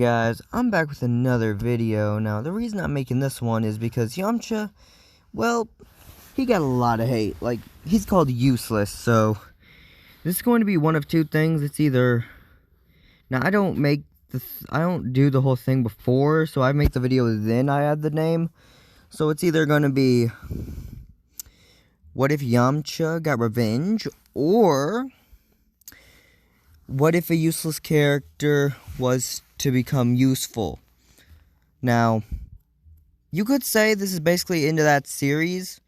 Guys, I'm back with another video. Now, the reason I'm making this one is because Yamcha, well, he got a lot of hate. Like, he's called useless, so this is going to be one of two things. It's either, now I don't do the whole thing before, so I make the video then I add the name. So it's either going to be, what if Yamcha got revenge, or what if a useless character was to become useful? Now, you could say this is basically into that series.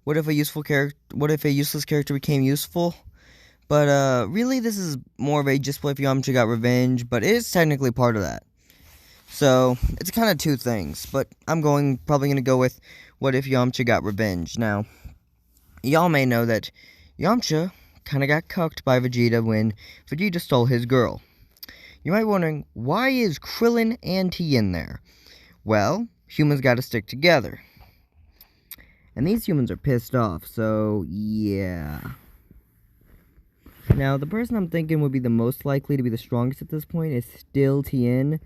What if a useless character became useful? But really this is more of a just what if Yamcha got revenge, but it is technically part of that. So, it's kind of two things, but I'm probably gonna go with what if Yamcha got revenge. Now, y'all may know that Yamcha kind of got cucked by Vegeta when Vegeta stole his girl. You might be wondering, why is Krillin and Tien there? Well, humans gotta stick together. And these humans are pissed off, so yeah. Now, the person I'm thinking would be the most likely to be the strongest at this point is still Tien,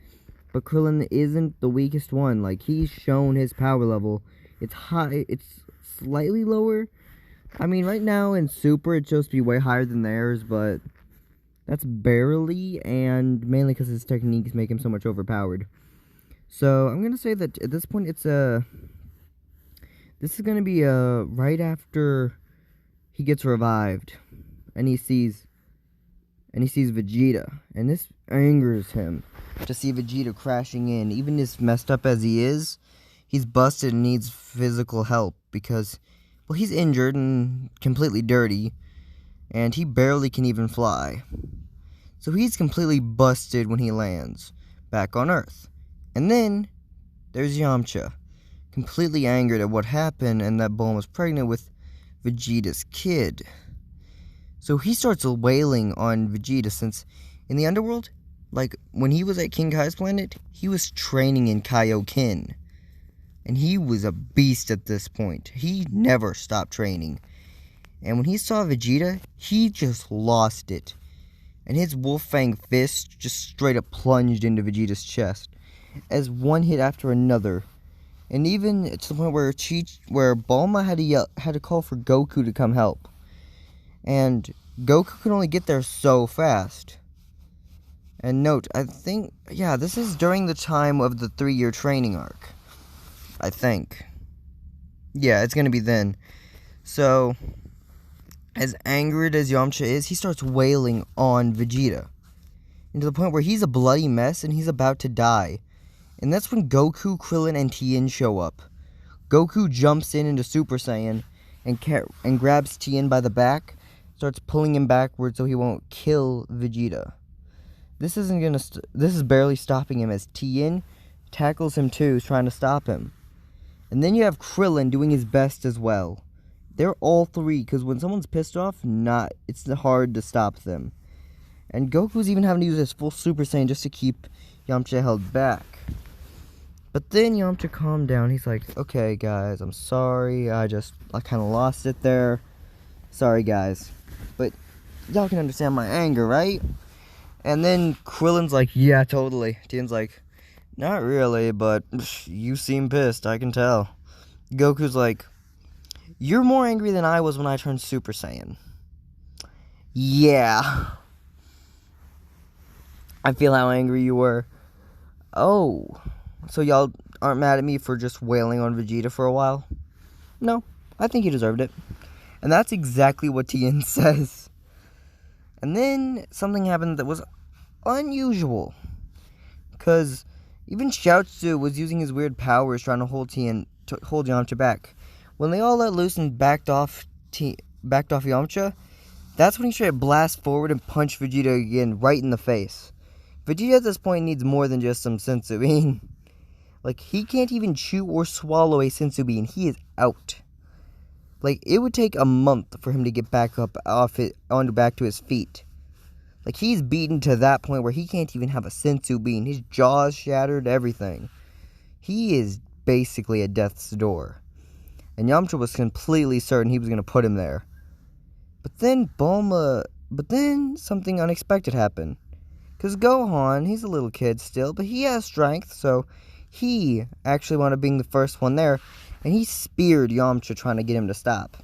but Krillin isn't the weakest one. Like, he's shown his power level. It's high, it's slightly lower. I mean, right now in Super, it's supposed to be way higher than theirs, but that's barely, and mainly because his techniques make him so much overpowered. So, I'm going to say that at this point, this is going to be, right after he gets revived, and he sees Vegeta, and this angers him to see Vegeta crashing in. Even as messed up as he is, he's busted and needs physical help, because, well, he's injured and completely dirty, and he barely can even fly. So he's completely busted when he lands back on Earth. And then there's Yamcha, completely angered at what happened and that Bulma was pregnant with Vegeta's kid. So he starts wailing on Vegeta, since in the underworld, like when he was at King Kai's planet, he was training in Kaioken. And he was a beast at this point. He never stopped training. And when he saw Vegeta, he just lost it. And his Wolf Fang fist just straight up plunged into Vegeta's chest, as one hit after another. And even to the point where Bulma had to call for Goku to come help. And Goku could only get there so fast. And note, I think, yeah, this is during the time of the 3-year training arc. I think. Yeah, it's gonna be then. So, as angered as Yamcha is, he starts wailing on Vegeta. And to the point where he's a bloody mess and he's about to die. And that's when Goku, Krillin, and Tien show up. Goku jumps into Super Saiyan and grabs Tien by the back, starts pulling him backwards so he won't kill Vegeta. This is barely stopping him, as Tien tackles him too, trying to stop him. And then you have Krillin doing his best as well. They're all three, because when someone's pissed off, it's hard to stop them. And Goku's even having to use his full Super Saiyan just to keep Yamcha held back. But then Yamcha calmed down. He's like, okay, guys, I'm sorry. I kind of lost it there. Sorry, guys. But y'all can understand my anger, right? And then Krillin's like, yeah, totally. Tien's like, not really, but you seem pissed, I can tell. Goku's like, you're more angry than I was when I turned Super Saiyan. Yeah. I feel how angry you were. Oh. So y'all aren't mad at me for just wailing on Vegeta for a while? No, I think he deserved it. And that's exactly what Tien says. And then something happened that was unusual. Because even Chiaotzu was using his weird powers trying to hold Yamcha back. When they all let loose and backed off Yamcha, that's when he tried to blast forward and punch Vegeta again right in the face. Vegeta at this point needs more than just some senzu bean. Like, he can't even chew or swallow a senzu bean. He is out. Like, it would take a month for him to get back up back to his feet. Like, he's beaten to that point where he can't even have a senzu bean. His jaw's shattered, everything. He is basically at death's door. And Yamcha was completely certain he was going to put him there. But then something unexpected happened. Because Gohan, he's a little kid still, but he has strength, so he actually wound up being the first one there, and he speared Yamcha trying to get him to stop.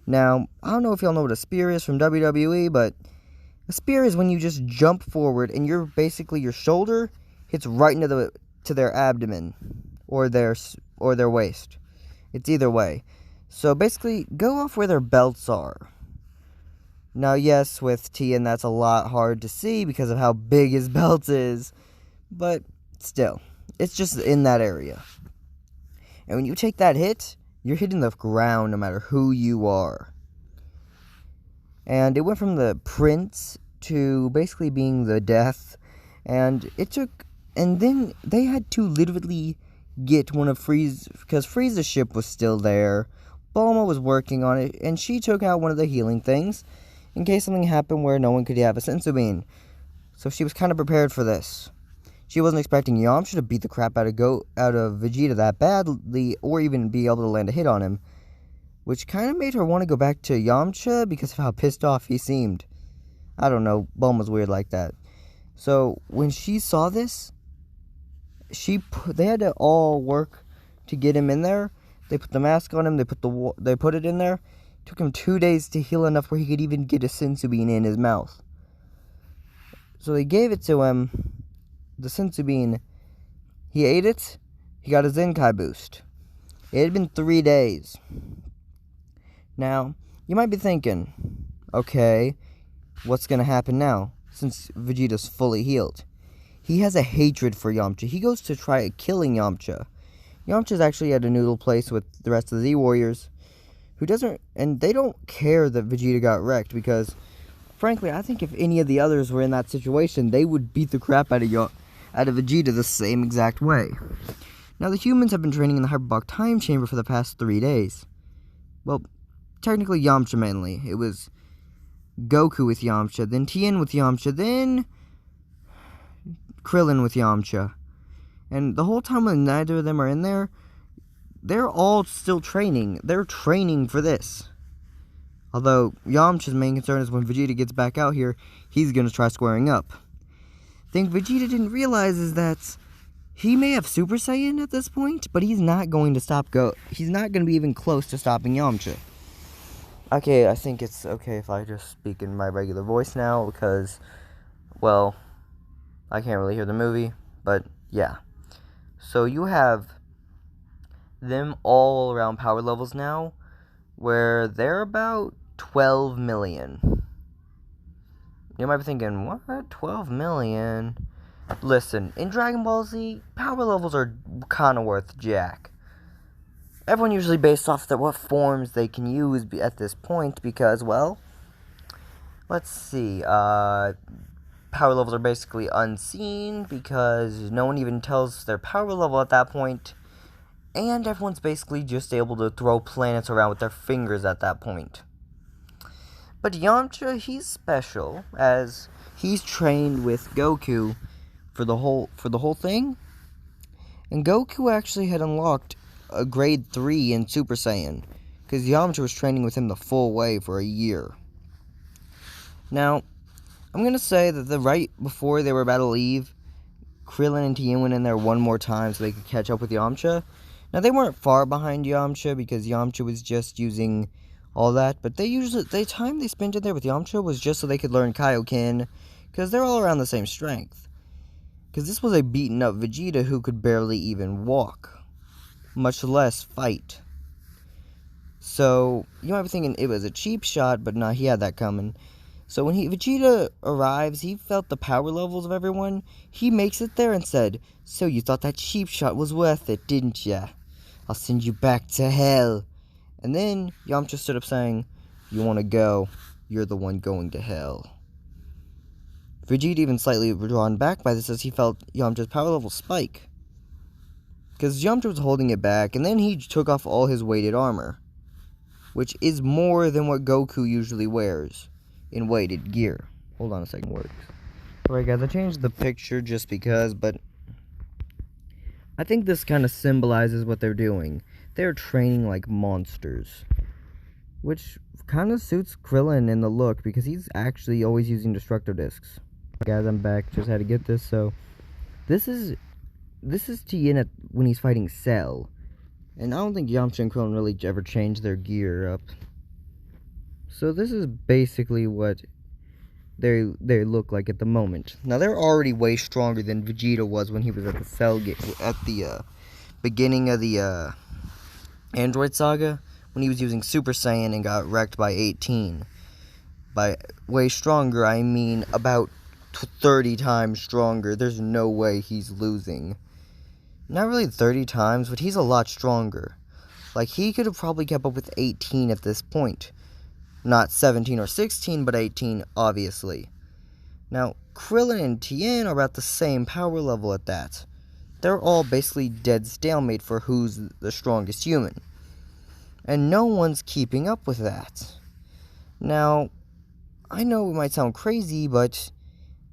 Now, I don't know if y'all know what a spear is from WWE, but a spear is when you just jump forward and your shoulder hits right into their abdomen or their waist. It's either way. So basically, go off where their belts are. Now, yes, with Tien, that's a lot hard to see because of how big his belt is, but still, it's just in that area. And when you take that hit, you're hitting the ground no matter who you are. And it went from the prince to basically being the death. And then they had to literally get one of because Frieza's ship was still there. Bulma was working on it, and she took out one of the healing things in case something happened where no one could have a senzu bean. So she was kind of prepared for this. She wasn't expecting Yamcha to beat the crap out of Vegeta that badly, or even be able to land a hit on him, which kind of made her want to go back to Yamcha because of how pissed off he seemed. I don't know, Bulma's weird like that. So when she saw this, they had to all work to get him in there. They put the mask on him. They put it in there. It took him 2 days to heal enough where he could even get a senzu bean in his mouth. So they gave it to him. The senzu bean, he ate it, he got a Zenkai boost. It had been 3 days. Now, you might be thinking, okay, what's going to happen now, since Vegeta's fully healed? He has a hatred for Yamcha. He goes to try killing Yamcha. Yamcha's actually at a noodle place with the rest of the Z-Warriors, and they don't care that Vegeta got wrecked, because, frankly, I think if any of the others were in that situation, they would beat the crap out of Vegeta the same exact way. Now, the humans have been training in the hyperbolic time chamber for the past 3 days. Well, technically Yamcha mainly. It was Goku with Yamcha, then Tien with Yamcha, then Krillin with Yamcha. And the whole time when neither of them are in there, they're all still training. They're training for this. Although Yamcha's main concern is when Vegeta gets back out here, he's going to try squaring up. The thing Vegeta didn't realize is that he may have Super Saiyan at this point, but he's not going to he's not going to be even close to stopping Yamcha. Okay, I think it's okay if I just speak in my regular voice now, because, well, I can't really hear the movie, but yeah. So you have them all around power levels now, where they're about 12 million. You might be thinking, what? 12 million? Listen, in Dragon Ball Z, power levels are kind of worth jack. Everyone usually based off what forms they can use at this point, because, well, let's see, power levels are basically unseen, because no one even tells their power level at that point, and everyone's basically just able to throw planets around with their fingers at that point. But Yamcha, he's special, as he's trained with Goku for the whole thing. And Goku actually had unlocked a grade 3 in Super Saiyan, because Yamcha was training with him the full way for a year. Now, I'm going to say that right before they were about to leave, Krillin and Tien went in there one more time so they could catch up with Yamcha. Now, they weren't far behind Yamcha, because Yamcha was just using all that, but the time they spent in there with Yamcha was just so they could learn Kaioken, because they're all around the same strength. Because this was a beaten up Vegeta who could barely even walk, much less fight. So, you might be thinking it was a cheap shot, but nah, he had that coming. So when Vegeta arrives, he felt the power levels of everyone. He makes it there and said, "So you thought that cheap shot was worth it, didn't ya? I'll send you back to hell." And then Yamcha stood up saying, "You want to go? You're the one going to hell." Vegeta even slightly drawn back by this as he felt Yamcha's power level spike, because Yamcha was holding it back, and then he took off all his weighted armor, which is more than what Goku usually wears in weighted gear. Hold on a second, works. Alright guys, I changed the picture just because, but I think this kind of symbolizes what they're doing. They're training like monsters, which kind of suits Krillin in the look, because he's actually always using destructo discs. Guys, I'm back. Just had to get this. So, this is Tien when he's fighting Cell. And I don't think Yamcha and Krillin really ever changed their gear up. So this is basically what they look like at the moment. Now they're already way stronger than Vegeta was when he was at the beginning of the Android Saga, when he was using Super Saiyan and got wrecked by 18. By way stronger, I mean about 30 times stronger. There's no way he's losing. Not really 30 times, but he's a lot stronger. Like, he could have probably kept up with 18 at this point. Not 17 or 16, but 18, obviously. Now, Krillin and Tien are at the same power level at that. They're all basically dead stalemate for who's the strongest human. And no one's keeping up with that. Now, I know it might sound crazy, but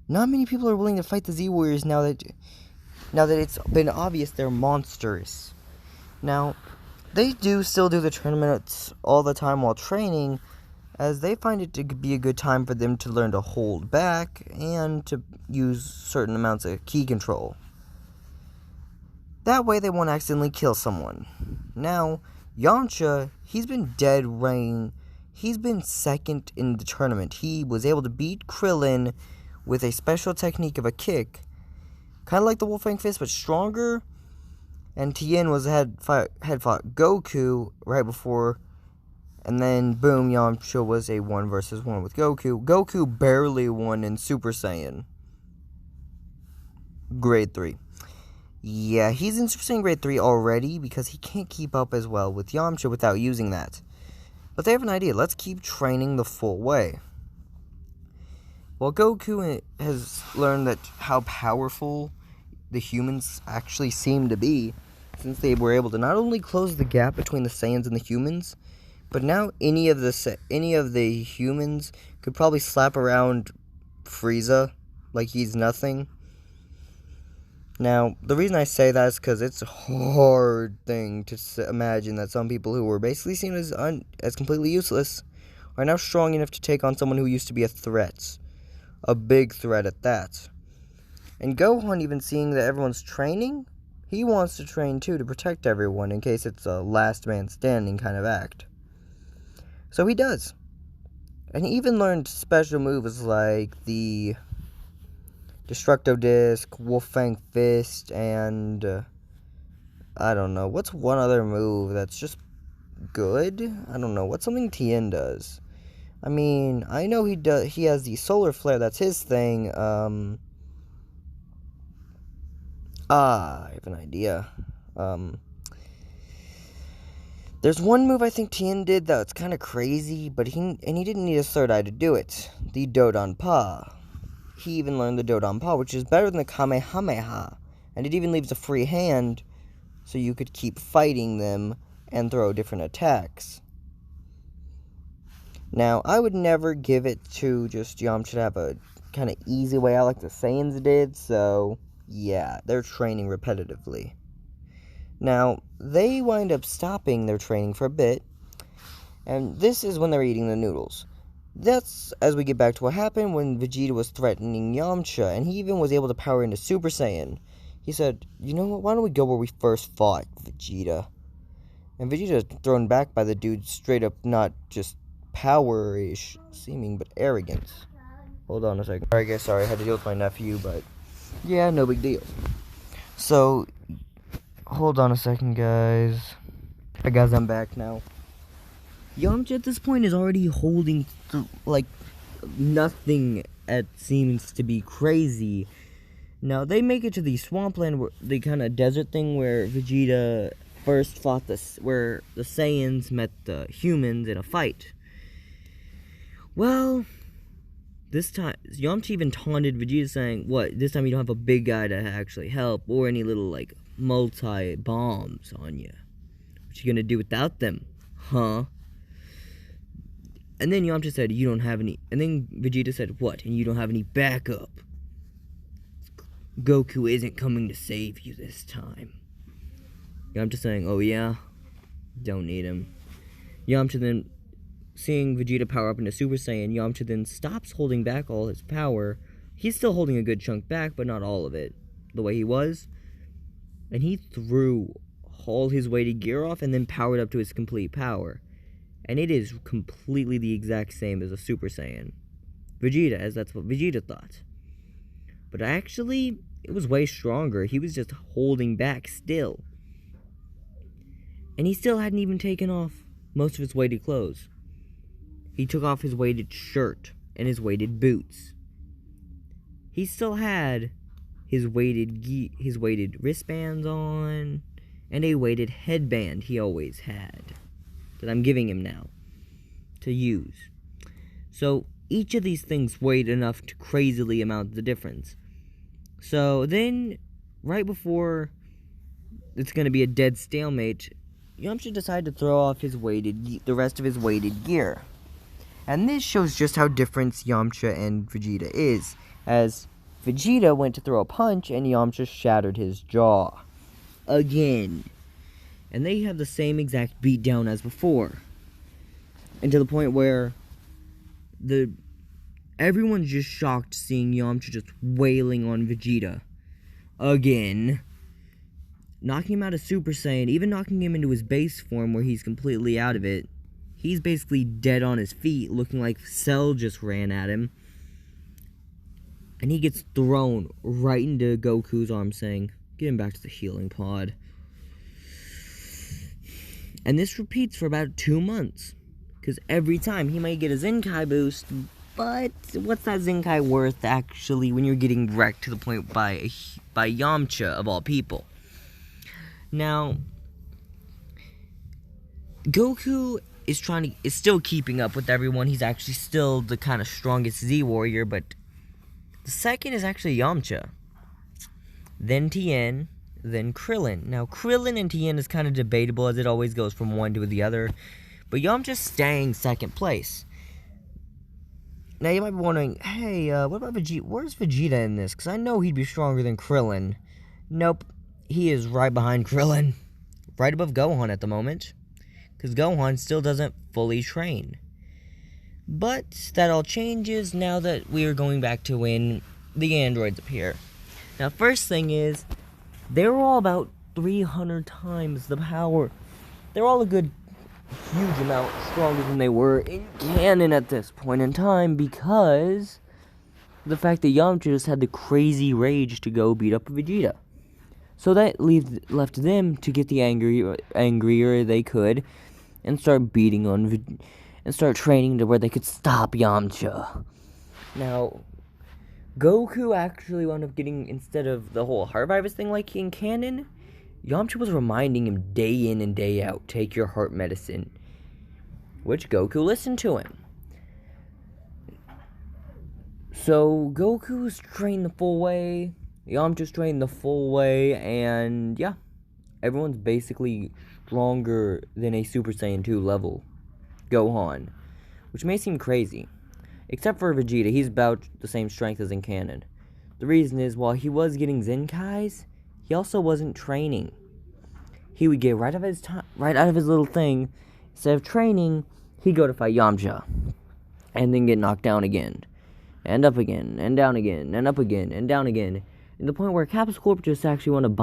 not many people are willing to fight the Z-Warriors now that it's been obvious they're monsters. Now, they still do the tournaments all the time while training, as they find it to be a good time for them to learn to hold back and to use certain amounts of ki control. That way they won't accidentally kill someone. Now, Yamcha, he's been dead rain. He's been second in the tournament. He was able to beat Krillin with a special technique of a kick. Kind of like the Wolfang Fist, but stronger. And Tien had fought Goku right before. And then, boom, Yamcha was a 1 versus 1 with Goku. Goku barely won in Super Saiyan. Grade 3. Yeah, he's in Super Saiyan Grade 3 already because he can't keep up as well with Yamcha without using that. But they have an idea. Let's keep training the full way. Well, Goku has learned that how powerful the humans actually seem to be, since they were able to not only close the gap between the Saiyans and the humans, but now any of the humans could probably slap around Frieza like he's nothing. Now, the reason I say that is because it's a hard thing to imagine that some people who were basically seen as completely useless are now strong enough to take on someone who used to be a threat. A big threat at that. And Gohan, even seeing that everyone's training, he wants to train too to protect everyone in case it's a last man standing kind of act. So he does. And he even learned special moves like the Destructo Disc, Wolfang Fist, and I don't know. What's one other move that's just good? I don't know. What's something Tien does? I mean, I know he has the Solar Flare, that's his thing. I have an idea. There's one move I think Tien did that's kind of crazy, but he didn't need a third eye to do it. The Dodonpa. He even learned the Dodonpa, which is better than the Kamehameha. And it even leaves a free hand, so you could keep fighting them and throw different attacks. Now, I would never give it to just Yamcha to have a kind of easy way out like the Saiyans did, so yeah, they're training repetitively. Now, they wind up stopping their training for a bit, and this is when they're eating the noodles. That's as we get back to what happened when Vegeta was threatening Yamcha, and he even was able to power into Super Saiyan. He said, you know what, why don't we go where we first fought, Vegeta? And Vegeta thrown back by the dude straight up not just power-ish seeming, but arrogance. Hold on a second. Alright guys, sorry, I had to deal with my nephew, but yeah, no big deal. So, hold on a second, guys. Alright guys, I'm back now. Yamcha at this point is already holding, like, nothing at seems to be crazy. Now, they make it to the swampland, the kind of desert thing where Vegeta first fought where the Saiyans met the humans in a fight. Well, this time, Yamcha even taunted Vegeta saying, what, this time you don't have a big guy to actually help, or any little, like, multi-bombs on you. What you gonna do without them, huh? And then Yamcha said, you don't have any, and then Vegeta said, what, and you don't have any backup? Goku isn't coming to save you this time. Yamcha saying, oh yeah? Don't need him. Yamcha then, seeing Vegeta power up into Super Saiyan, Yamcha then stops holding back all his power, He's still holding a good chunk back, but not all of it, the way he was. And he threw all his weighted gear off and then powered up to his complete power. And it is completely the exact same as a Super Saiyan. Vegeta, as that's what Vegeta thought. But actually, it was way stronger. He was just holding back still. And he still hadn't even taken off most of his weighted clothes. He took off his weighted shirt and his weighted boots. He still had his weighted wristbands on and a weighted headband he always had that I'm giving him now to use. So each of these things weighed enough to crazily amount the difference. So then, right before it's going to be a dead stalemate, Yamcha decided to throw off the rest of his weighted gear. And this shows just how different Yamcha and Vegeta is, as Vegeta went to throw a punch and Yamcha shattered his jaw. Again. And they have the same exact beatdown as before. And to the point where everyone's just shocked seeing Yamcha just wailing on Vegeta. Again. Knocking him out of Super Saiyan, even knocking him into his base form where he's completely out of it. He's basically dead on his feet, looking like Cell just ran at him. And he gets thrown right into Goku's arms, saying, "Get him back to the healing pod." And this repeats for about 2 months. Because every time he might get a Zenkai boost, but what's that Zenkai worth actually when you're getting wrecked to the point by Yamcha of all people? Now, Goku is still keeping up with everyone. He's actually still the kind of strongest Z warrior, but the second is actually Yamcha. Then Tien, then Krillin. Now, Krillin and Tien is kind of debatable, as it always goes from one to the other, but Yamcha's staying second place. Now, you might be wondering, hey, what about Vegeta? Where's Vegeta in this? Because I know he'd be stronger than Krillin. Nope, he is right behind Krillin. Right above Gohan at the moment. Because Gohan still doesn't fully train. But that all changes now that we are going back to when the androids appear. Now, first thing is, they're all about 300 times the power. They're all a good, huge amount stronger than they were in canon at this point in time, because the fact that Yamcha just had the crazy rage to go beat up Vegeta. So that left them to get the angrier they could and start beating on and start training to where they could stop Yamcha. Now, Goku actually wound up getting, instead of the whole heart virus thing like in canon, Yamcha was reminding him day in and day out, take your heart medicine. Which Goku listened to him. So Goku's trained the full way, Yamcha's trained the full way, and yeah, everyone's basically stronger than a Super Saiyan 2 level Gohan, which may seem crazy. Except for Vegeta, he's about the same strength as in canon. The reason is, while he was getting Zenkais, he also wasn't training. He would get right out of his little thing. Instead of training, he'd go to fight Yamcha, and then get knocked down again, and up again, and down again, and up again, and down again. To the point where Capsule Corp just actually wound up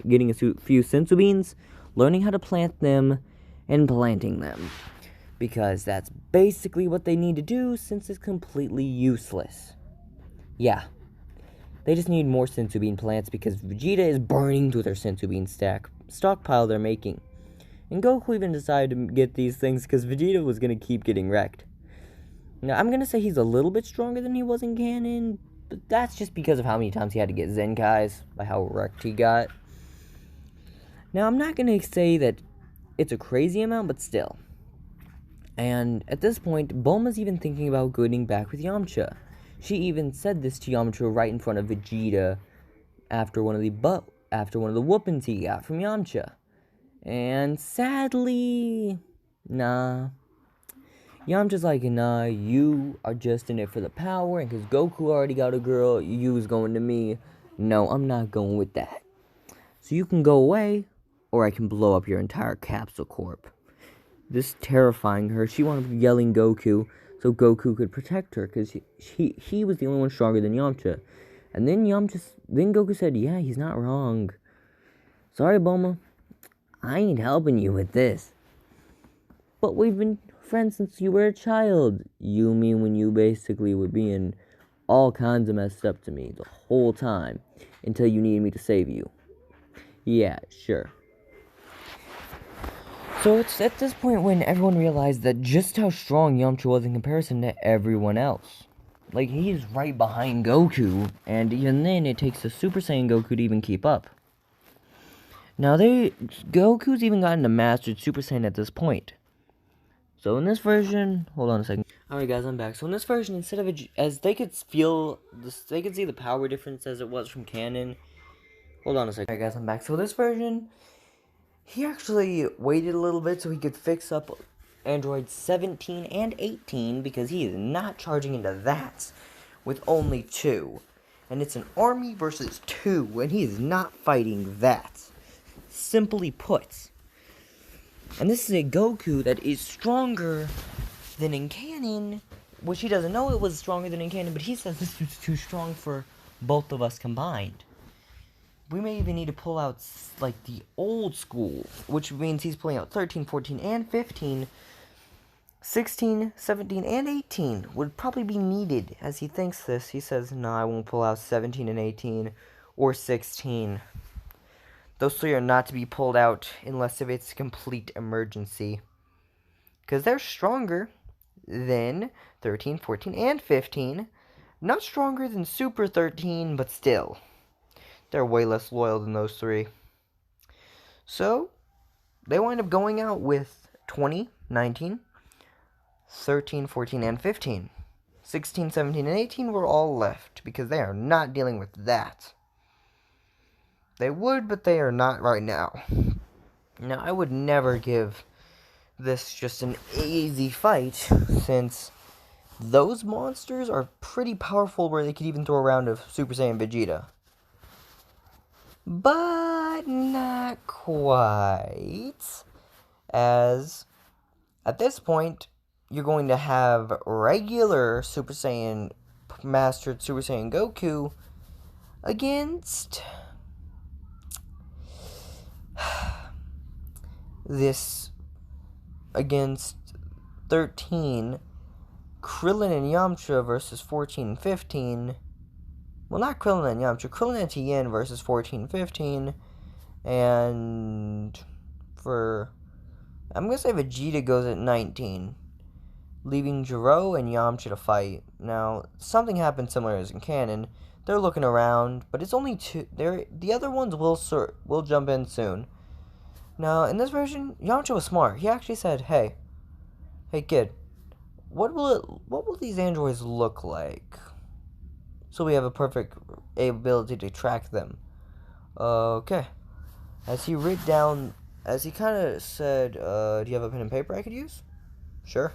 getting a few sensu beans, learning how to plant them, and planting them. Because that's basically what they need to do, since it's completely useless. Yeah. They just need more sensu bean plants, because Vegeta is burning through their sensu bean stockpile they're making. And Goku even decided to get these things because Vegeta was going to keep getting wrecked. Now, I'm going to say he's a little bit stronger than he was in canon, but that's just because of how many times he had to get Zenkais, by how wrecked he got. Now, I'm not going to say that it's a crazy amount, but still. And at this point, Bulma's even thinking about getting back with Yamcha. She even said this to Yamcha right in front of Vegeta after one of the whoopings he got from Yamcha. And sadly, nah. Yamcha's like, nah, you are just in it for the power, and because Goku already got a girl, you's going to me. No, I'm not going with that. So you can go away, or I can blow up your entire Capsule Corp. This terrifying her. She wound up yelling Goku, so so Goku could protect her, because he was the only one stronger than Yamcha. And then Goku said, yeah, he's not wrong. Sorry, Bulma, I ain't helping you with this. But we've been friends since you were a child. You mean when you basically were being all kinds of messed up to me the whole time until you needed me to save you? Yeah, sure. So it's at this point when everyone realized that just how strong Yamcha was in comparison to everyone else. Like, he's right behind Goku, and even then it takes a Super Saiyan Goku to even keep up. Now, Goku's even gotten to Mastered Super Saiyan at this point. So in this version, hold on a second. Alright guys, I'm back. So in this version, instead of as they could they could see the power difference as it was from canon. Hold on a second. Alright guys, I'm back. So this version, he actually waited a little bit so he could fix up Androids 17 and 18, because he is not charging into that with only 2. And it's an army versus 2, and he is not fighting that. Simply put. And this is a Goku that is stronger than in canon, which he doesn't know it was stronger than in canon, but he says this was too strong for both of us combined. We may even need to pull out, like, the old school, which means he's pulling out 13, 14, and 15. 16, 17, and 18 would probably be needed. As he thinks this, he says, no, I won't pull out 17 and 18, or 16. Those 3 are not to be pulled out unless if it's a complete emergency. Because they're stronger than 13, 14, and 15. Not stronger than Super 13, but still. They're way less loyal than those 3. So, they wind up going out with 20, 19, 13, 14, and 15. 16, 17, and 18 were all left, because they are not dealing with that. They would, but they are not right now. Now, I would never give this just an easy fight, since those monsters are pretty powerful where they could even throw around a Super Saiyan Vegeta. But not quite, as at this point, you're going to have regular Super Saiyan, Mastered Super Saiyan Goku against against 13, Krillin and Yamcha versus 14 and 15. Well, not Krillin and Yamcha, Krillin and Tien versus 14 and 15. And I'm going to say Vegeta goes at 19, leaving Jiro and Yamcha to fight. Now, something happened similar as in canon. They're looking around, but it's only 2. The other ones will jump in soon. Now, in this version, Yamcha was smart. He actually said, hey kid, what will these androids look like? So we have a perfect ability to track them. Okay. As he kind of said, do you have a pen and paper I could use? Sure.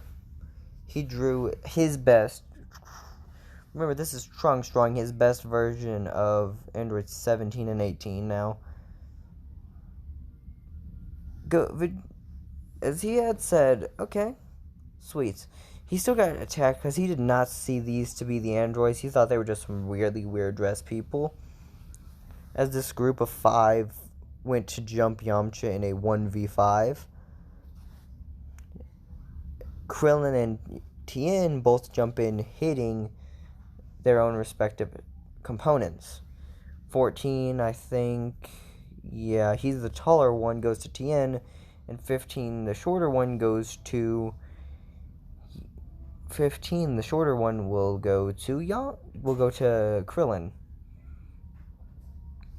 He drew his best. Remember, this is Trunks drawing his best version of Androids 17 and 18 now. As he had said, okay, sweet. He still got attacked because he did not see these to be the androids. He thought they were just some weirdly weird-dressed people. As this group of 5 went to jump Yamcha in a 1v5, Krillin and Tien both jump in, hitting their own respective components. 14, I think, yeah, he's the taller one, goes to Tien, and 15, the shorter one, goes to 15, the shorter one will go to Krillin.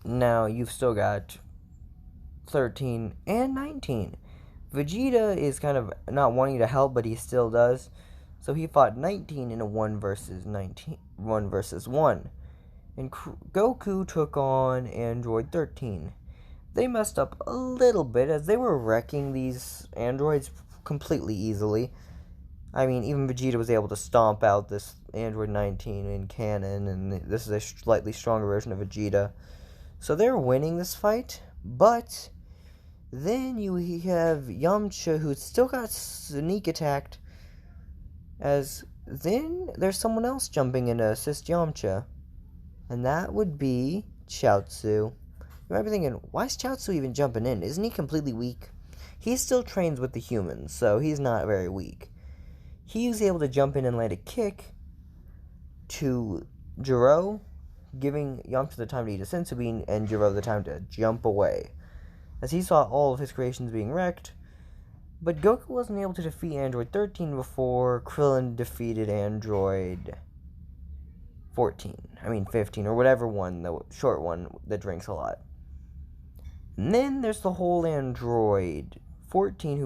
Now, you've still got 13 and 19. Vegeta is kind of not wanting to help, but he still does. So he fought 19 in a 1 versus 1. And Goku took on Android 13. They messed up a little bit as they were wrecking these androids completely easily. I mean, even Vegeta was able to stomp out this Android 19 in canon, and this is a slightly stronger version of Vegeta. So they're winning this fight, but then you have Yamcha, who still got sneak attacked, as then there's someone else jumping in to assist Yamcha. And that would be Chaozu. You might be thinking, why is Chaozu even jumping in? Isn't he completely weak? He still trains with the humans, so he's not very weak. He was able to jump in and land a kick to Jiro, giving Yamcha the time to eat a senzu bean and Jiro the time to jump away, as he saw all of his creations being wrecked. But Goku wasn't able to defeat Android 13 before Krillin defeated Android 15, or whatever one, the short one that drinks a lot. And then there's the whole Android 14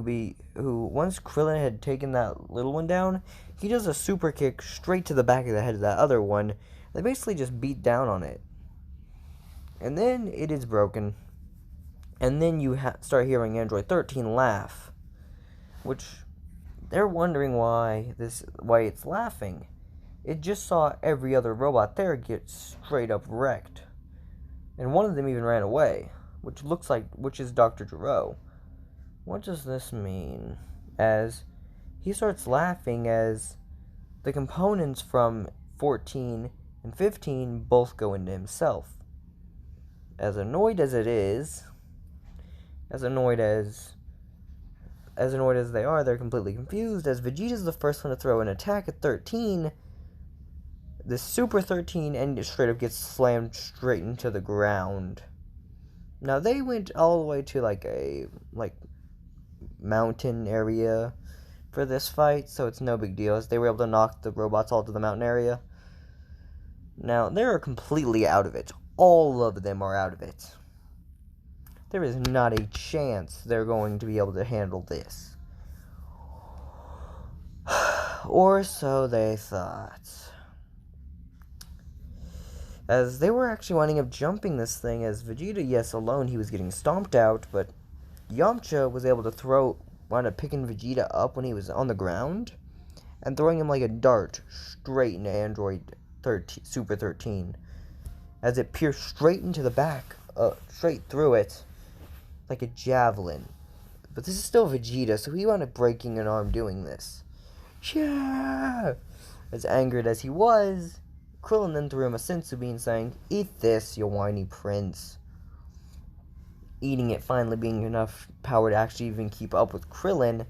who once Krillin had taken that little one down, he does a super kick straight to the back of the head of that other one. They basically just beat down on it. And then it is broken. And then you start hearing Android 13 laugh, which they're wondering why it's laughing. It just saw every other robot there get straight up wrecked. And one of them even ran away, which is Dr. Gero. What does this mean? As he starts laughing as the components from 14 and 15 both go into himself. As annoyed as it is, as annoyed as they are, they're completely confused, as Vegeta's the first one to throw an attack at 13. The Super 13 and it straight up gets slammed straight into the ground. Now they went all the way to a mountain area for this fight, so it's no big deal, as they were able to knock the robots all to the mountain area. Now they're completely out of it. All of them are out of it. There is not a chance they're going to be able to handle this. Or so they thought. As they were actually winding up jumping this thing, as Vegeta, yes, alone, he was getting stomped out, but Yamcha was able to wound up picking Vegeta up when he was on the ground, and throwing him like a dart straight into Android 13, Super 13, as it pierced straight into the back, straight through it, like a javelin. But this is still Vegeta, so he wound up breaking an arm doing this. Yeah! As angered as he was, Krillin then threw him a senzu bean, saying, "Eat this, you whiny prince." Eating it finally being enough power to actually even keep up with Krillin,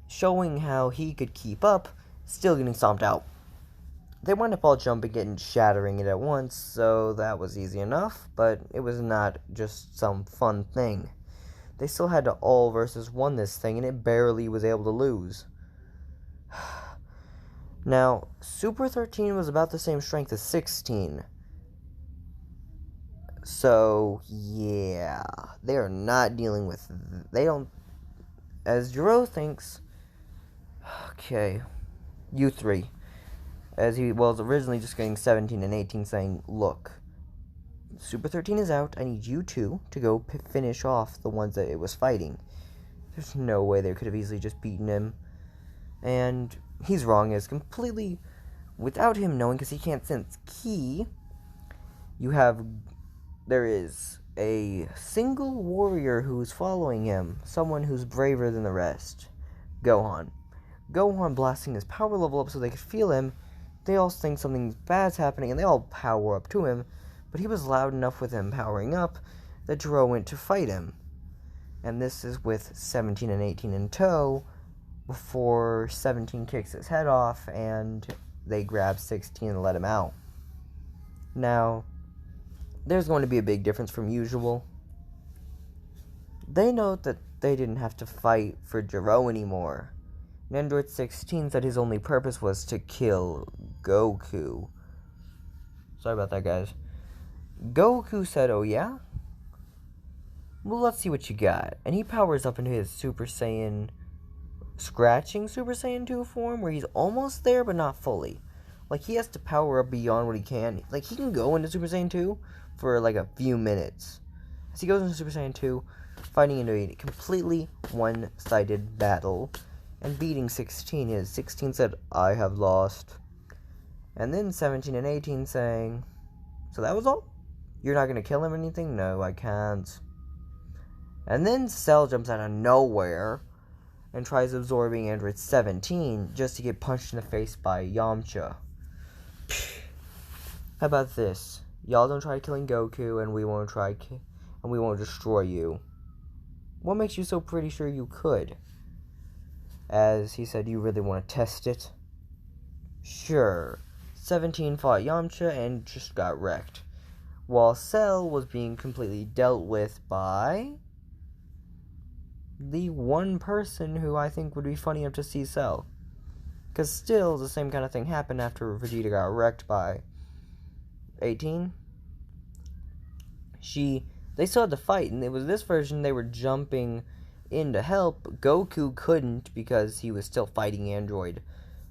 showing how he could keep up, still getting stomped out. They wound up all jumping it and shattering it at once, so that was easy enough, but it was not just some fun thing. They still had to all versus one this thing, and it barely was able to lose. Now, Super 13 was about the same strength as 16. So, yeah, they are not dealing with... They don't... As Jiro thinks... Okay, you three. As he was originally just getting 17 and 18, saying, "Look, Super 13 is out. I need you two to go finish off the ones that it was fighting." There's no way they could have easily just beaten him. And he's wrong, as completely, without him knowing, because he can't sense ki, there is a single warrior who's following him, someone who's braver than the rest. Gohan blasting his power level up so they could feel him. They all think something bad's happening, and they all power up to him, but he was loud enough with him powering up that Jiro went to fight him. And this is with 17 and 18 in tow, before 17 kicks his head off, and they grab 16 and let him out. Now, there's going to be a big difference from usual. They know that they didn't have to fight for Jiro anymore. And Android 16 said his only purpose was to kill Goku. Sorry about that, guys. Goku said, "Oh yeah? Well, let's see what you got." And he powers up into his Super Saiyan... Scratching Super Saiyan 2 form, where he's almost there, but not fully. He has to power up beyond what he can. He can go into Super Saiyan 2 for, a few minutes. As he goes into Super Saiyan 2, fighting into a completely one-sided battle, and beating 16. His 16 said, "I have lost." And then 17 and 18 saying, "So that was all? You're not going to kill him or anything?" "No, I can't." And then Cell jumps out of nowhere, and tries absorbing Android 17 just to get punched in the face by Yamcha. How about this? Y'all don't try killing Goku, and we won't destroy you. What makes you so pretty sure you could? As he said, you really want to test it? Sure. 17 fought Yamcha and just got wrecked, while Cell was being completely dealt with by the one person who I think would be funny enough to see Cell. Because still, the same kind of thing happened after Vegeta got wrecked by 18. They still had to fight, and it was this version they were jumping in to help. Goku couldn't because he was still fighting Android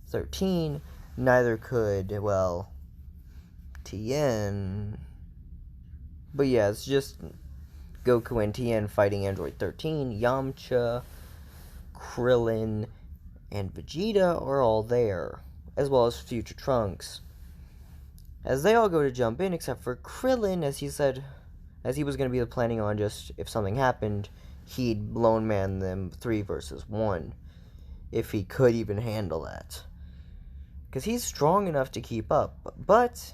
13. Neither could, well, Tien. But yeah, it's just Goku and Tien fighting Android 13. Yamcha, Krillin, and Vegeta are all there, as well as future Trunks. As they all go to jump in, except for Krillin, as he was going to be planning on just, if something happened, he'd lone man them 3 versus 1. If he could even handle that. Because he's strong enough to keep up. But,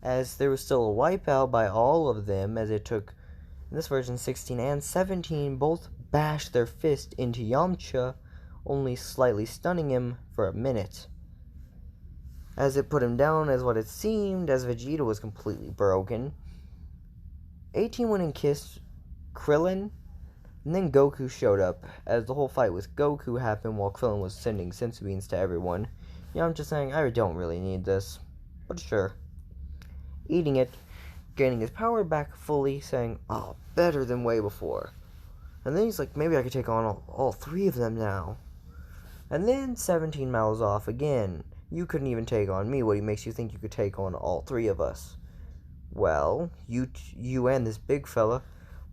as there was still a wipeout by all of them, as it took, in this version, 16 and 17, both bashed their fist into Yamcha, only slightly stunning him for a minute. As it put him down as what it seemed, as Vegeta was completely broken. 18 went and kissed Krillin, and then Goku showed up, as the whole fight with Goku happened while Krillin was sending senzu beans to everyone. Yamcha saying, I don't really need this, but sure. Eating it, gaining his power back fully, saying, oh, better than way before. And then he's like, maybe I could take on all 3 of them now. And then 17 mouths off again. You couldn't even take on me. What makes you think you could take on all 3 of us? Well, you and this big fella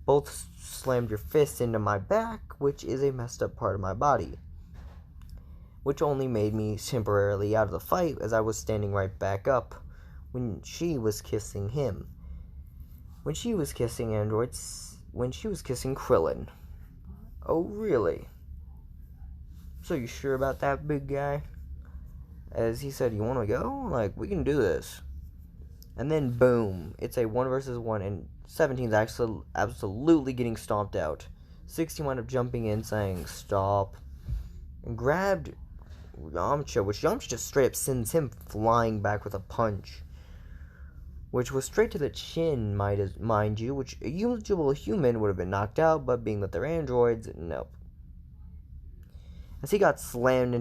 both slammed your fists into my back, which is a messed up part of my body. Which only made me temporarily out of the fight, as I was standing right back up when she was kissing him. When she was kissing Krillin. Oh, really? So you sure about that, big guy? As he said, you want to go? Like, we can do this. And then, boom, it's a 1 versus 1, and 17's actually absolutely getting stomped out. 16 wound up jumping in, saying, stop, and grabbed Yamcha, which Yamcha just straight up sends him flying back with a punch, which was straight to the chin, mind you, which a usual human would have been knocked out, but being that they're androids, nope. As he got slammed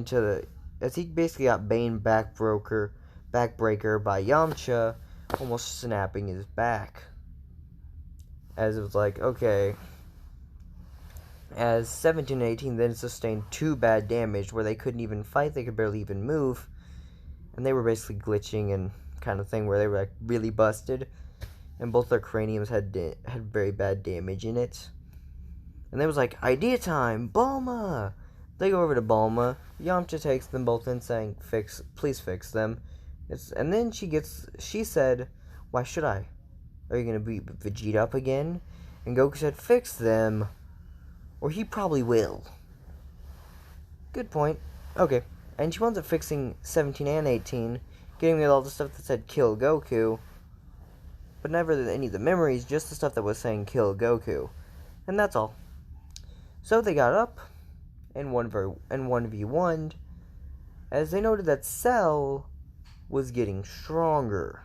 as he basically got Bane backbreaker by Yamcha, almost snapping his back. As it was like, okay. As 17 and 18 then sustained 2 bad damage where they couldn't even fight, they could barely even move. And they were basically glitching and kind of thing where they were like really busted. And both their craniums had very bad damage in it. And they was like, idea time, Bulma! They go over to Bulma. Yamcha takes them both in saying, please fix them. And then she said, why should I? Are you going to beat Vegeta up again? And Goku said, fix them, or he probably will. Good point. Okay. And she winds up fixing 17 and 18, getting rid of all the stuff that said kill Goku, but never any of the memories, just the stuff that was saying kill Goku. And that's all. So they got up and 1v1'd, as they noted that Cell was getting stronger.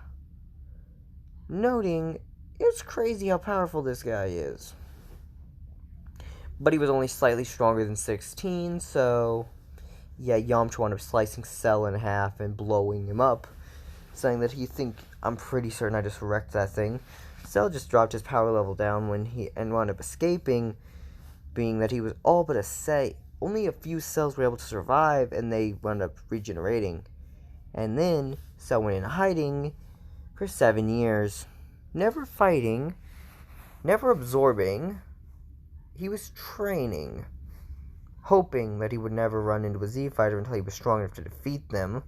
Noting, it's crazy how powerful this guy is. But he was only slightly stronger than 16, so yeah, Yamcha wound up slicing Cell in half and blowing him up, saying that I'm pretty certain I just wrecked that thing. Cell just dropped his power level down and wound up escaping, being that he was all but only a few cells were able to survive, and they wound up regenerating. And then Cell went in hiding for 7 years, never fighting, never absorbing. He was training, hoping that he would never run into a Z fighter until he was strong enough to defeat them.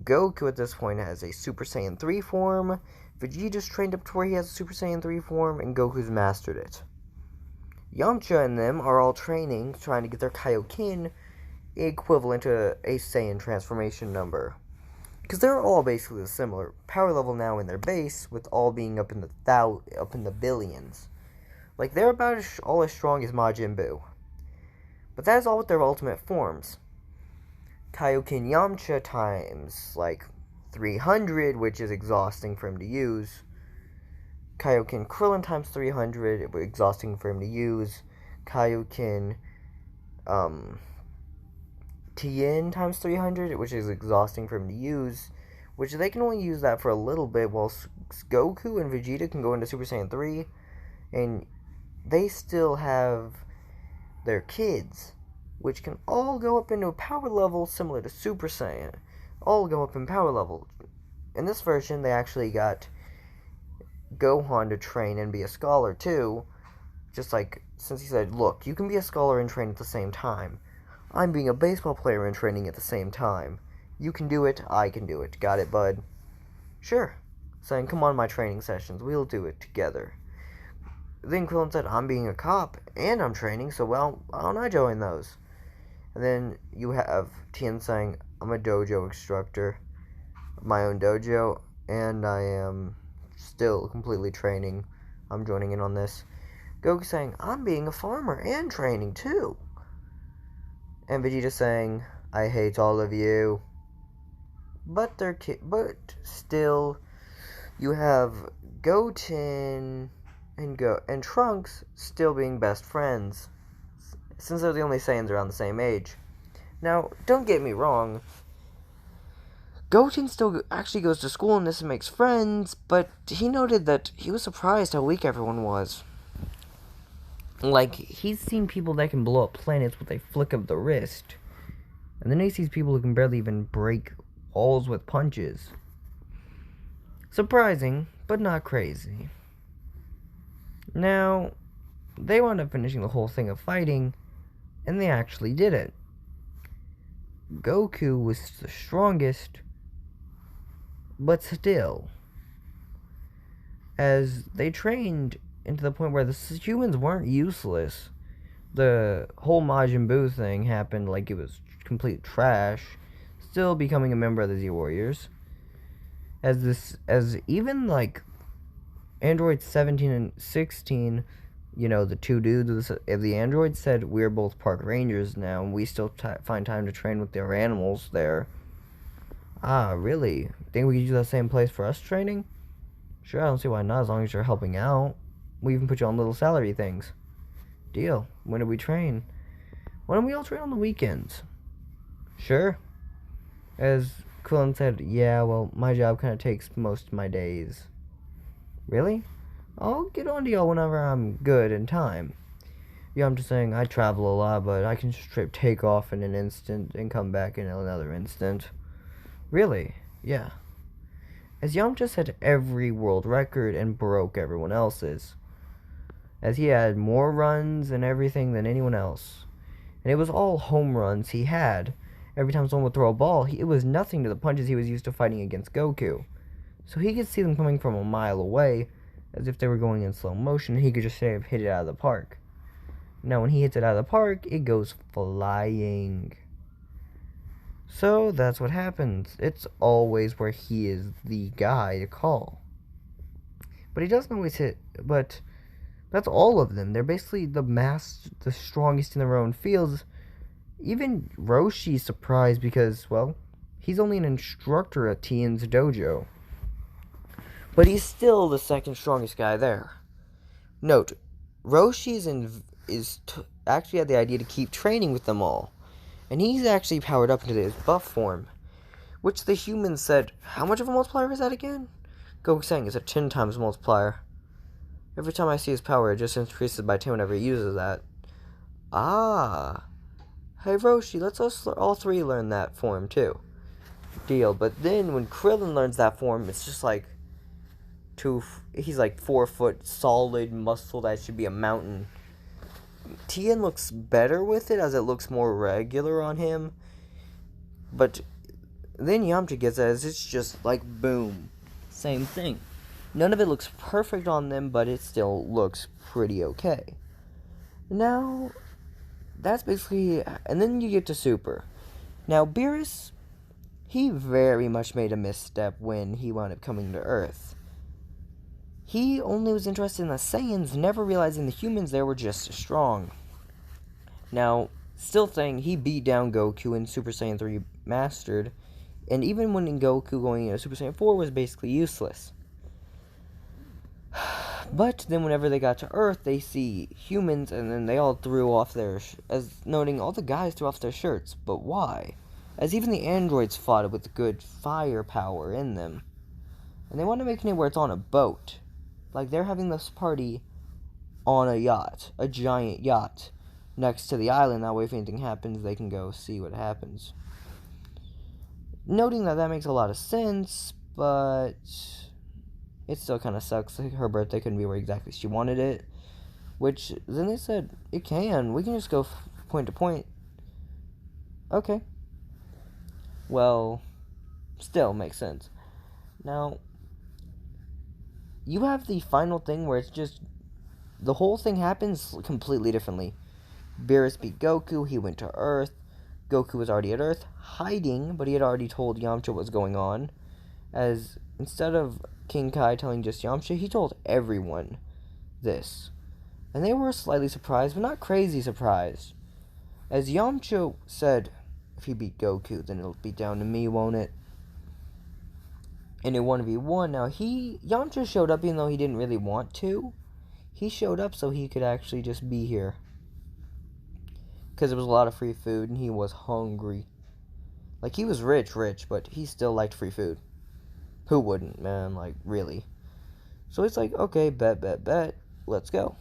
Goku at this point has a Super Saiyan 3 form. Vegeta's trained up to where he has a Super Saiyan 3 form, and Goku's mastered it. Yamcha and them are all training, trying to get their Kaioken equivalent to a Saiyan transformation number. Because they're all basically the similar power level now in their base, with all being up in the billions. Like, they're about all as strong as Majin Buu. But that is all with their ultimate forms. Kaioken Yamcha times, like, 300, which is exhausting for him to use. Kaioken Krillin times 300, exhausting for him to use. Kaioken, Tien times 300, which is exhausting for him to use. Which they can only use that for a little bit, while Goku and Vegeta can go into Super Saiyan 3. And they still have their kids, which can all go up into a power level similar to Super Saiyan. All go up in power level. In this version, they actually got Gohan to train and be a scholar too. Just like, since he said, look, you can be a scholar and train at the same time. I'm being a baseball player and training at the same time. You can do it, I can do it. Got it, bud? Sure. Saying, come on my training sessions, we'll do it together. Then Krillin said, I'm being a cop and I'm training, so well, why don't I join those? And then you have Tien saying, I'm a dojo instructor, my own dojo, and I am still completely training. I'm joining in on this. Goku saying, I'm being a farmer and training too. And Vegeta saying, I hate all of you. But still, you have Goten and Trunks still being best friends, since they're the only Saiyans around the same age. Now, don't get me wrong, Goten still actually goes to school in this and makes friends, but he noted that he was surprised how weak everyone was. Like, he's seen people that can blow up planets with a flick of the wrist, and then he sees people who can barely even break walls with punches. Surprising, but not crazy. Now, they wound up finishing the whole thing of fighting, and they actually did it. Goku was the strongest, but still, as they trained into the point where the humans weren't useless. The whole Majin Buu thing happened like it was complete trash, still becoming a member of the Z Warriors. As even like androids 17 and 16, you know, the two dudes of the androids said, we're both park rangers now, and we still find time to train with their animals there. Ah, really? Think we could use that same place for us training? Sure, I don't see why not, as long as you're helping out. We even put you on little salary things. Deal. When do we train? Why don't we all train on the weekends? Sure. As Krillin said, yeah, well, my job kind of takes most of my days. Really? I'll get on to y'all whenever I'm good in time. Yeah, I'm just saying, I travel a lot, but I can straight take off in an instant and come back in another instant. Really? Yeah. As Yamcha set every world record and broke everyone else's, as he had more runs and everything than anyone else. And it was all home runs he had. Every time someone would throw a ball, it was nothing to the punches he was used to fighting against Goku. So he could see them coming from a mile away, as if they were going in slow motion, and he could just say, hit it out of the park. Now, when he hits it out of the park, it goes flying. So, that's what happens. It's always where he is the guy to call. But he doesn't always hit, but that's all of them. They're basically the strongest in their own fields. Even Roshi's surprised because, well, he's only an instructor at Tien's dojo. But he's still the second strongest guy there. Note, Roshi's actually had the idea to keep training with them all. And he's actually powered up into his buff form. Which the humans said, how much of a multiplier is that again? Goku saying it's a 10 times multiplier. Every time I see his power, it just increases by 10 whenever he uses that. Ah. Hey Roshi, let's us all three learn that form too. Deal. But then when Krillin learns that form, it's just like he's like 4 foot solid muscle that should be a mountain. Tien looks better with it as it looks more regular on him. But then Yamcha gets it as it's just like boom. Same thing. None of it looks perfect on them, but it still looks pretty okay. Now, that's basically, and then you get to Super. Now, Beerus, he very much made a misstep when he wound up coming to Earth. He only was interested in the Saiyans, never realizing the humans there were just as strong. Now, still saying he beat down Goku in Super Saiyan 3 Mastered, and even when Goku going into Super Saiyan 4 was basically useless. But then whenever they got to Earth, they see humans, and then they all threw off their, as noting all the guys threw off their shirts. But why? As even the androids fought it with good firepower in them. And they want to make it where it's on a boat. Like they're having this party on a yacht, a giant yacht, next to the island. That way if anything happens, they can go see what happens. Noting that makes a lot of sense, but it still kind of sucks. Her birthday couldn't be where exactly she wanted it. Which, then they said, it can. We can just go point to point. Okay. Well, still makes sense. Now, you have the final thing where it's just, the whole thing happens completely differently. Beerus beat Goku, he went to Earth. Goku was already at Earth, hiding, but he had already told Yamcha what was going on. As, instead of King Kai telling just Yamcha, he told everyone this. And they were slightly surprised, but not crazy surprised. As Yamcha said, if he beat Goku, then it'll be down to me, won't it? And it 1v1. Now, Yamcha showed up even though he didn't really want to. He showed up so he could actually just be here. Because there was a lot of free food, and he was hungry. Like, he was rich, but he still liked free food. Who wouldn't, man? Like, really. So it's like, okay, bet, let's go.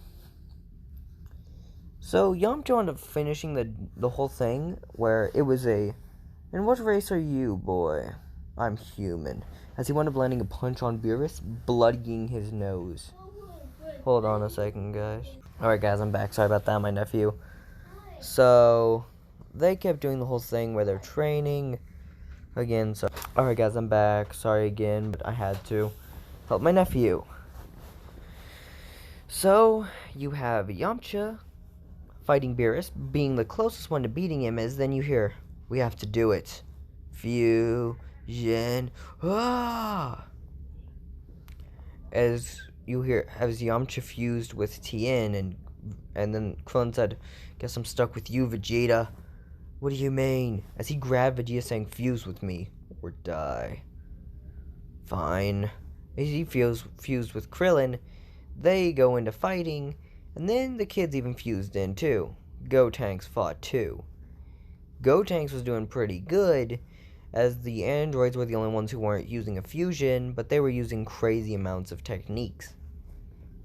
So Yamcha ended up finishing the whole thing, where it was and what race are you, boy? I'm human. As he wound up landing a punch on Beerus, bloodying his nose. Hold on a second, guys. Alright, guys, I'm back. Sorry about that, my nephew. So, they kept doing the whole thing where they're training. Again, so. Alright, guys, I'm back. Sorry again, but I had to help my nephew. So, you have Yamcha fighting Beerus, being the closest one to beating him, as then you hear, we have to do it. Fusion. Ah! As you hear, as Yamcha fused with Tien, and then Krillin said, guess I'm stuck with you, Vegeta. What do you mean? As he grabbed Vegeta saying, fuse with me, or die. Fine. As he fused with Krillin, they go into fighting, and then the kids even fused in too. Gotenks fought too. Gotenks was doing pretty good, as the androids were the only ones who weren't using a fusion, but they were using crazy amounts of techniques.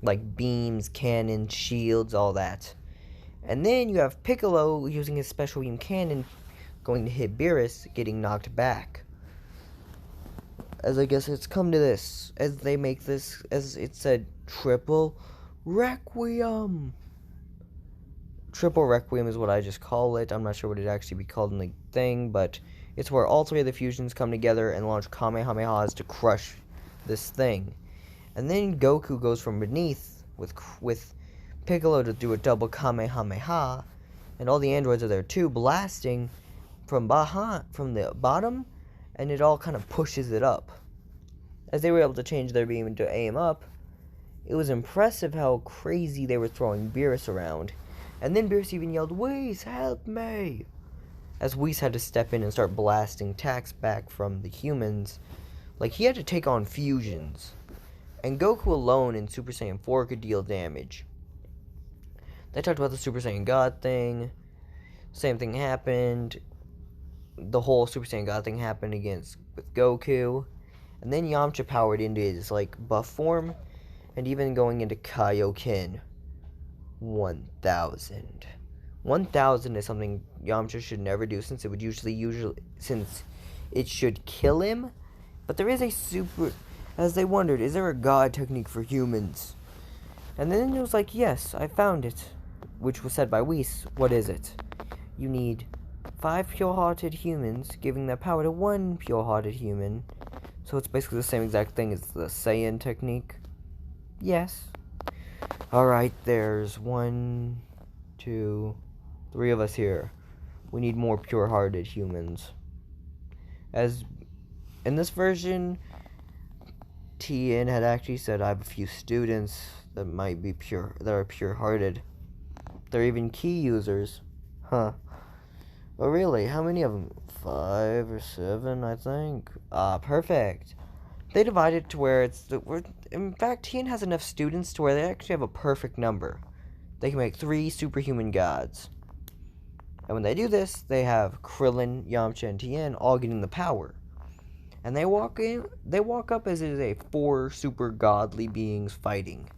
Like beams, cannons, shields, all that. And then you have Piccolo using his special beam cannon, going to hit Beerus, getting knocked back. As I guess it's come to this, as they make this, as it said, Triple Requiem. Triple Requiem is what I just call it. I'm not sure what it'd actually be called in the thing, but it's where all three of the fusions come together and launch Kamehamehas to crush this thing. And then Goku goes from beneath with Piccolo to do a double Kamehameha, and all the androids are there too, blasting from the bottom, and it all kind of pushes it up. As they were able to change their beam to aim up, it was impressive how crazy they were throwing Beerus around. And then Beerus even yelled, Whis, help me! As Whis had to step in and start blasting attacks back from the humans. Like, he had to take on fusions. And Goku alone in Super Saiyan 4 could deal damage. They talked about the Super Saiyan God thing. Same thing happened. The whole Super Saiyan God thing happened with Goku. And then Yamcha powered into his, buff form. And even going into Kaioken. 1000. 1000 is something Yamcha should never do, since it would since it should kill him. But there is as they wondered, is there a God technique for humans? And then it was like, yes, I found it. Which was said by Whis. What is it? You need 5 pure-hearted humans, giving their power to 1 pure-hearted human. So it's basically the same exact thing as the Saiyan technique. Yes. Alright, there's 1, 2, 3 of us here. We need more pure-hearted humans. As in this version, Tien had actually said, I have a few students that might be that are pure-hearted. They're even key users. Huh. Oh, really? How many of them? 5 or 7, I think. Perfect. They divide it to where in fact, Tien has enough students to where they actually have a perfect number. They can make 3 superhuman gods. And when they do this, they have Krillin, Yamcha, and Tien all getting the power. And they walk up as it is a 4 super godly beings fighting.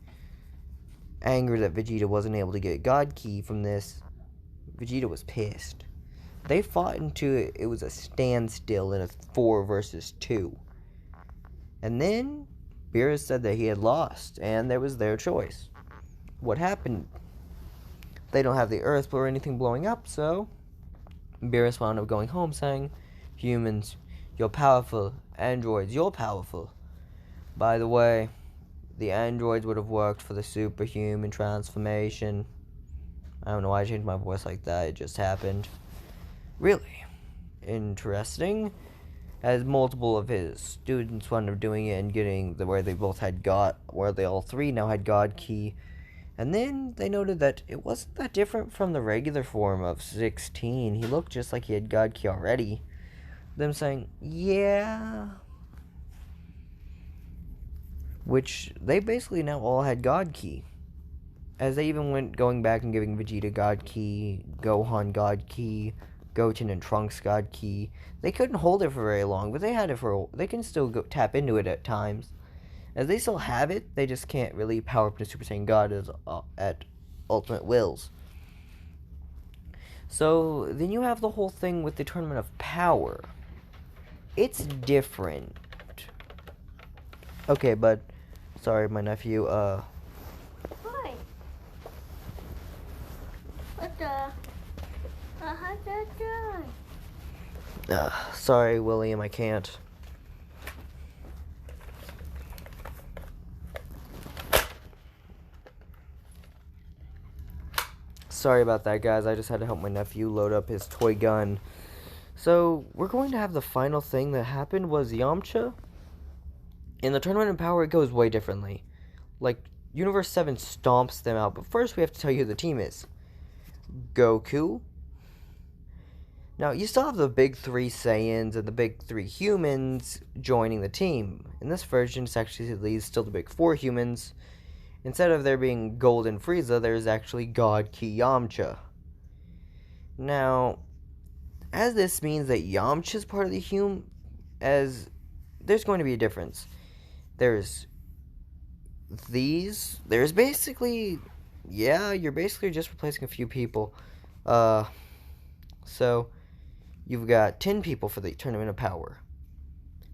Angry that Vegeta wasn't able to get God Ki from this, Vegeta was pissed. They fought until it was a standstill in a 4 versus 2. And then Beerus said that he had lost, and that was their choice. What happened? They don't have the Earth or anything blowing up, so Beerus wound up going home saying, humans, you're powerful. Androids, you're powerful. By the way, the androids would have worked for the superhuman transformation. I don't know why I changed my voice like that. It just happened. Really interesting. As multiple of his students wound up doing it and getting where they all 3 now had God Ki. And then they noted that it wasn't that different from the regular form of 16. He looked just like he had God Ki already. Them saying, yeah. Which they basically now all had God Ki. As they even went going back and giving Vegeta God Ki, Gohan God Ki, Goten and Trunks God Ki. They couldn't hold it for very long, but they had it they can still tap into it at times. As they still have it, they just can't really power up to Super Saiyan God at Ultimate Wills. So then you have the whole thing with the Tournament of Power. It's different. Okay, but sorry, my nephew. Why? What the? How's that done? Sorry, William, I can't. Sorry about that, guys. I just had to help my nephew load up his toy gun. So, we're going to have the final thing that happened was Yamcha. In the Tournament of Power, it goes way differently. Like, Universe 7 stomps them out. But first, we have to tell you who the team is. Goku. Now, you still have the big 3 Saiyans and the big 3 humans joining the team. In this version, it's actually still the big 4 humans. Instead of there being Golden Frieza, there's actually God Ki Yamcha. Now, as this means that Yamcha is part of the there's going to be a difference. There's basically, you're basically just replacing a few people. So, you've got 10 people for the Tournament of Power.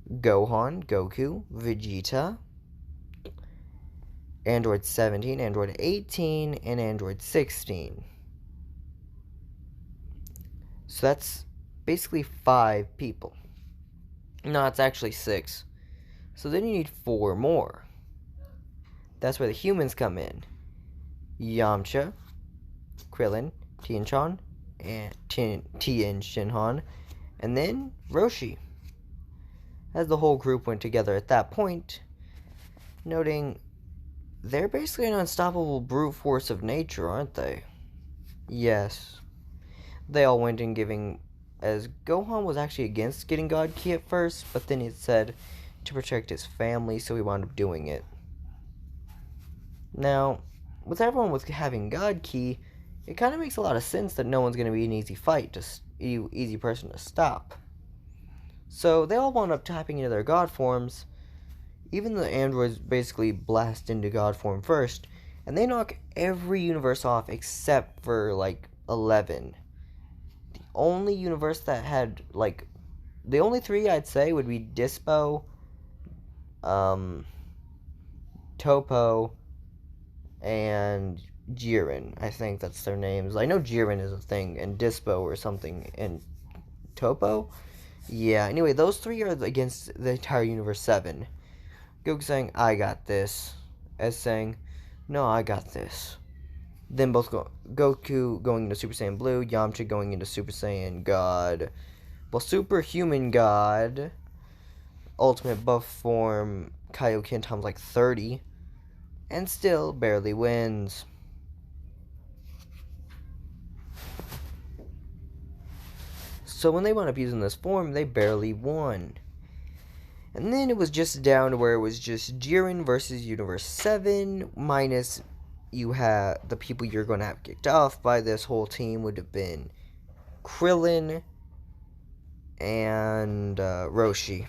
Gohan, Goku, Vegeta, Android 17, Android 18, and Android 16. So that's basically 5 people. No, it's actually 6. So then you need 4 more. That's where the humans come in. Yamcha, Krillin, Tien Shinhan, and then Roshi. As the whole group went together at that point, noting they're basically an unstoppable brute force of nature, aren't they? Yes. They all went in giving, as Gohan was actually against getting God Ki at first, but then he said to protect his family, so he wound up doing it. Now, with everyone having God Ki, it kind of makes a lot of sense that no one's going to be an easy person to stop. So they all wound up tapping into their God forms. Even the androids basically blast into God form first, and they knock every universe off except for, 11. The only universe that had, the only 3 I'd say would be Dispo, Topo, and Jiren. I think that's their names. I know Jiren is a thing, and Dispo or something, and Topo? Yeah, anyway, those 3 are against the entire Universe 7. Goku saying, I got this. As saying, no, I got this. Then both Goku going into Super Saiyan Blue, Yamcha going into Super Saiyan God. Well, Superhuman God, Ultimate Buff form, Kaioken times like 30, and still barely wins. So when they wound up using this form, they barely won. And then it was just down to where it was just Jiren versus Universe 7, minus you have the people you're going to have kicked off by this whole team would have been Krillin and Roshi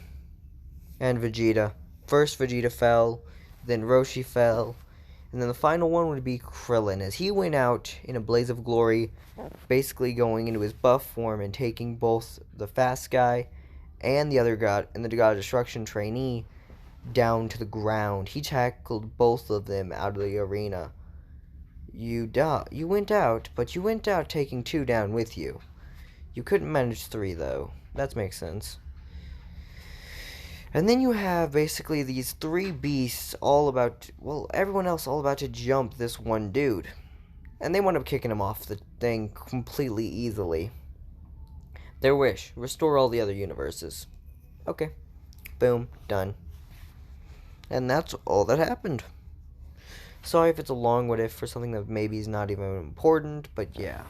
and Vegeta. First Vegeta fell, then Roshi fell, and then the final one would be Krillin, as he went out in a blaze of glory, basically going into his buff form and taking both the fast guy and the other god and the God of Destruction trainee down to the ground. He tackled both of them out of the arena. You went out, but you went out taking 2 down with you. You couldn't manage 3, though. That makes sense. And then you have basically these 3 beasts everyone else all about to jump this one dude. And they wound up kicking him off the thing completely easily. Their wish, restore all the other universes. Okay. Boom. Done. And that's all that happened. Sorry if it's a long what if for something that maybe is not even important, but yeah.